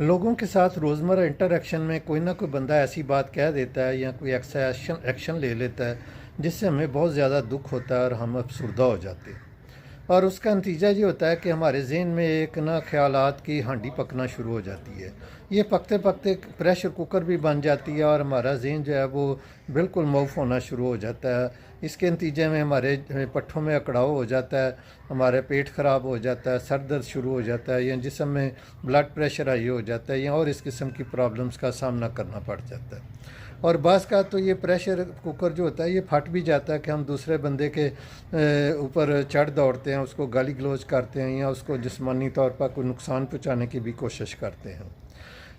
लोगों के साथ रोज़मर्रा इंटरेक्शन में कोई ना कोई बंदा ऐसी बात कह देता है या कोई ऐसा एक्शन ले लेता है जिससे हमें बहुत ज़्यादा दुख होता है और हम अफसुर्दा हो जाते हैं। और उसका नतीजा ये होता है कि हमारे ज़हन में एक ना ख़यालात की हांडी पकना शुरू हो जाती है। ये पकते पकते प्रेशर कुकर भी बन जाती है और हमारा ज़हन जो है वो बिल्कुल मऊफ़ होना शुरू हो जाता है। इसके नतीजे में हमारे पट्ठों में अकड़ाव हो जाता है, हमारे पेट ख़राब हो जाता है, सर दर्द शुरू हो जाता है या जिस्म में ब्लड प्रेशर हाई हो जाता है या और इस किस्म की प्रॉब्लम्स का सामना करना पड़ जाता है। और बाज़ का तो ये प्रेशर कुकर जो होता है ये फट भी जाता है कि हम दूसरे बंदे के ऊपर चढ़ दौड़ते हैं, उसको गाली गलौज करते हैं या उसको जिस्मानी तौर पर कोई नुकसान पहुंचाने की भी कोशिश करते हैं।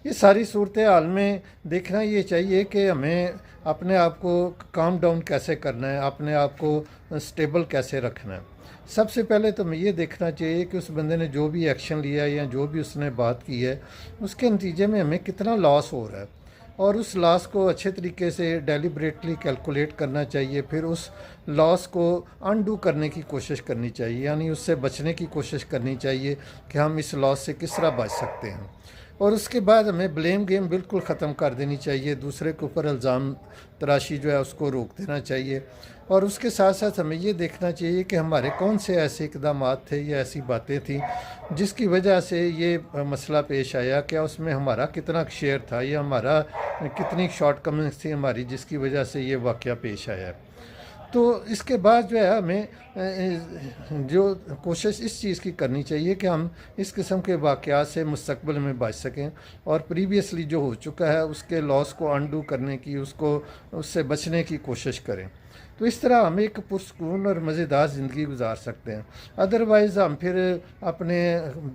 ये सारी सूरत हाल में देखना ये चाहिए कि हमें अपने आप को काम डाउन कैसे करना है, अपने आप को स्टेबल कैसे रखना है। सबसे पहले तो हमें ये देखना चाहिए कि उस बंदे ने जो भी एक्शन लिया है या जो भी उसने बात की है उसके नतीजे में हमें कितना लॉस हो रहा है और उस लॉस को अच्छे तरीके से डेलिब्रेटली कैलकुलेट करना चाहिए। फिर उस लॉस को अनडू करने की कोशिश करनी चाहिए, यानी उससे बचने की कोशिश करनी चाहिए कि हम इस लॉस से किस तरह बच सकते हैं। और उसके बाद हमें ब्लेम गेम बिल्कुल ख़त्म कर देनी चाहिए, दूसरे के ऊपर इल्ज़ाम तराशी जो है उसको रोक देना चाहिए। और उसके साथ साथ हमें ये देखना चाहिए कि हमारे कौन से ऐसे इकदाम थे या ऐसी बातें थी जिसकी वजह से ये मसला पेश आया, क्या उसमें हमारा कितना शेयर था या हमारा कितनी शॉर्ट कमिंग्स थी हमारी जिसकी वजह से ये वाक़या पेश आया। तो इसके बाद जो है हमें जो कोशिश इस चीज़ की करनी चाहिए कि हम इस किस्म के वाक़यात से मुस्तक़बिल में बच सकें और प्रीवियसली जो हो चुका है उसके लॉस को अनडू करने की, उससे बचने की कोशिश करें। तो इस तरह हम एक पुरसकून और मज़ेदार ज़िंदगी गुजार सकते हैं। अदरवाइज़ हम फिर अपने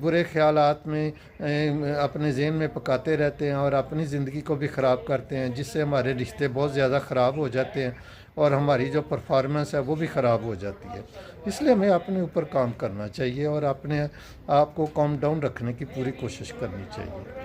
बुरे ख़यालात में अपने ज़हन में पकाते रहते हैं और अपनी ज़िंदगी को भी ख़राब करते हैं, जिससे हमारे रिश्ते बहुत ज़्यादा ख़राब हो जाते हैं और हमारी जो परफॉर्मेंस है वो भी ख़राब हो जाती है। इसलिए हमें अपने ऊपर काम करना चाहिए और अपने आप को काम डाउन रखने की पूरी कोशिश करनी चाहिए।